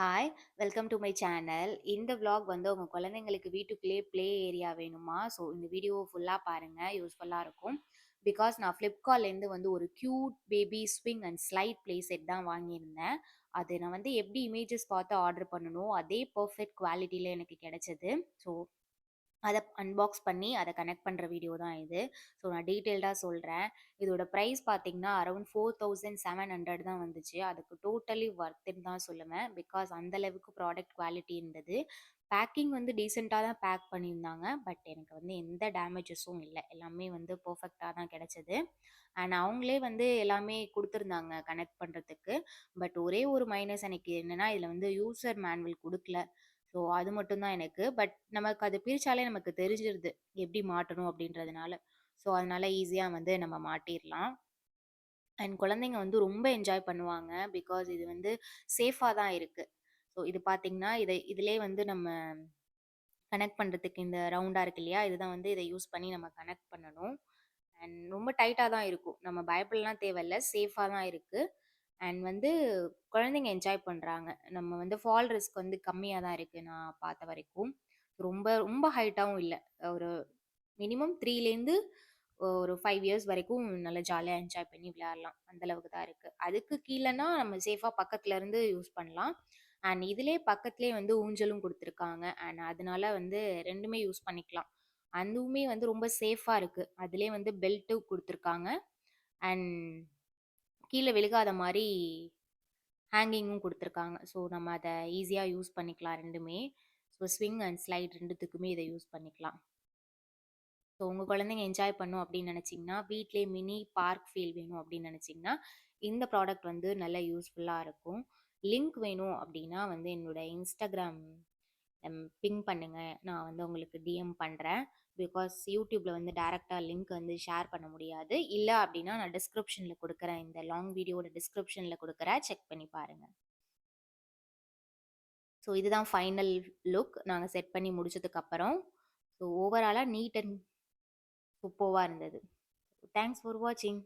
Hi! Welcome to my channel. இந்த vlog வந்து உங்க குழந்தைங்களுக்கு வீட்டுக்குள்ளேயே ப்ளே ஏரியா வேணுமா? ஸோ இந்த வீடியோ ஃபுல்லா பாருங்க. யூஸ்ஃபுல்லா இருக்கும். பிகாஸ் நான் Flipkartலேருந்து வந்து ஒரு cute baby swing and slide play set தான் வாங்கியிருந்தேன். அது நான் வந்து எப்படி இமேஜஸ் பார்த்து ஆர்டர் பண்ணனோ, அதே பெர்ஃபெக்ட் குவாலிட்டில எனக்கு கிடைச்சது. ஸோ அத அன்பாக்ஸ் பண்ணி அத கனெக்ட் பண்ற வீடியோ தான் இது. ஸோ நான் டீட்டெயில்டா சொல்றேன். இதோட பிரைஸ் பார்த்தீங்கன்னா, அரவுண்ட் 4700 தான் வந்துச்சு. அதுக்கு டோட்டலி வொர்த்துன்னு தான் சொல்லுவேன். பிகாஸ் அந்த அளவுக்கு ப்ராடக்ட் குவாலிட்டி இருந்தது. பேக்கிங் வந்து டீசென்ட்டா தான் பேக் பண்ணியிருந்தாங்க. பட் எனக்கு வந்து எந்த டேமேஜஸும் இல்ல. எல்லாமே வந்து பெர்ஃபெக்ட்டா தான் கிடைச்சது. அண்ட் அவங்களே வந்து எல்லாமே குடுத்துருந்தாங்க கனெக்ட் பண்றதுக்கு. பட் ஒரே ஒரு மைனஸ் எனக்கு என்னன்னா, இதுல வந்து யூசர் மேனுவல் குடுக்கல. ஸோ அது மட்டும் தான் எனக்கு. பட் நமக்கு அது பிரிச்சாலே நமக்கு தெரிஞ்சிருது. எப்படி மாட்டணும் அப்படின்றதுனால. ஸோ அதனால ஈஸியா வந்து நம்ம மாட்டிர்லாம். அண்ட் குழந்தைங்க வந்து ரொம்ப என்ஜாய் பண்ணுவாங்க. பிகாஸ் இது வந்து சேஃபா தான் இருக்கு. ஸோ இது பார்த்தீங்கன்னா, இதிலயே வந்து நம்ம கனெக்ட் பண்றதுக்கு இந்த ரவுண்டா இருக்கு இல்லையா? இதுதான் வந்து இத யூஸ் பண்ணி நம்ம கனெக்ட் பண்ணணும். அண்ட் ரொம்ப டைட்டா தான் இருக்கும். நம்ம பயப்படலாம் தேவையில்ல. சேஃபா தான் இருக்கு. அண்ட் வந்து குழந்தைங்க என்ஜாய் பண்றாங்க. நம்ம வந்து ஃபால் ரிஸ்க் வந்து கம்மியா தான் இருக்கு நான் பார்த்த வரைக்கும். ரொம்ப ரொம்ப ஹைட்டாவும் இல்ல. ஒரு மினிமம் 3லேருந்து ஒரு 5 இயர்ஸ் வரைக்கும் நல்லா ஜாலியா என்ஜாய் பண்ணி விளையாடலாம். அந்த அளவுக்கு தான் இருக்கு. அதுக்கு கீழன்னா நம்ம சேஃபா பக்கத்துல இருந்து யூஸ் பண்ணலாம். அண்ட் இதிலயே பக்கத்திலேயே வந்து ஊஞ்சலும் குடுத்துருக்காங்க. அண்ட் அதனால வந்து 2மே யூஸ் பண்ணிக்கலாம். அதுவுமே வந்து ரொம்ப சேஃபா இருக்கு. அதிலயே வந்து பெல்ட்டும் குடுத்துருக்காங்க. அண்ட் கீழ விழுகாத மாரி ஹேங்கிங்கும் குடுத்துருக்காங்க. ஸோ நம்ம அத ஈஸியா யூஸ் பண்ணிக்கலாம் 2மே. ஸோ ஸ்விங் அண்ட் ஸ்லைட் 2த்துக்குமே இத யூஸ் பண்ணிக்கலாம். ஸோ உங்க குழந்தைங்க என்ஜாய் பண்ணும் அப்படின்னு நினைச்சீங்கன்னா, வீட்லயே மினி பார்க் ஃபீல் வேணும் அப்படின்னு நினைச்சீங்கன்னா, இந்த ப்ராடக்ட் வந்து நல்ல யூஸ்ஃபுல்லா இருக்கும். லிங்க் வேணும் அப்படின்னா வந்து என்னோட Instagram பிங் பண்ணுங்க. நான் வந்து உங்களுக்கு டிஎம் பண்றேன். பிகாஸ் YouTubeல வந்து டைரக்ட்டா லிங்க் வந்து ஷேர் பண்ண முடியாது. இல்ல அப்படின்னா நான் டிஸ்கிரிப்ஷன்ல குடுக்குறேன். இந்த லாங் வீடியோவோட டிஸ்கிரிப்ஷன்ல குடுக்குறேன். செக் பண்ணி பாருங்க. ஸோ இதுதான் ஃபைனல் லுக். நாங்க செட் பண்ணி முடிச்சதுக்கப்புறம். ஸோ ஓவராலா நீட் அண்ட் சூப்பர்வா இருந்தது. தேங்க்ஸ் ஃபார் வாட்சிங்.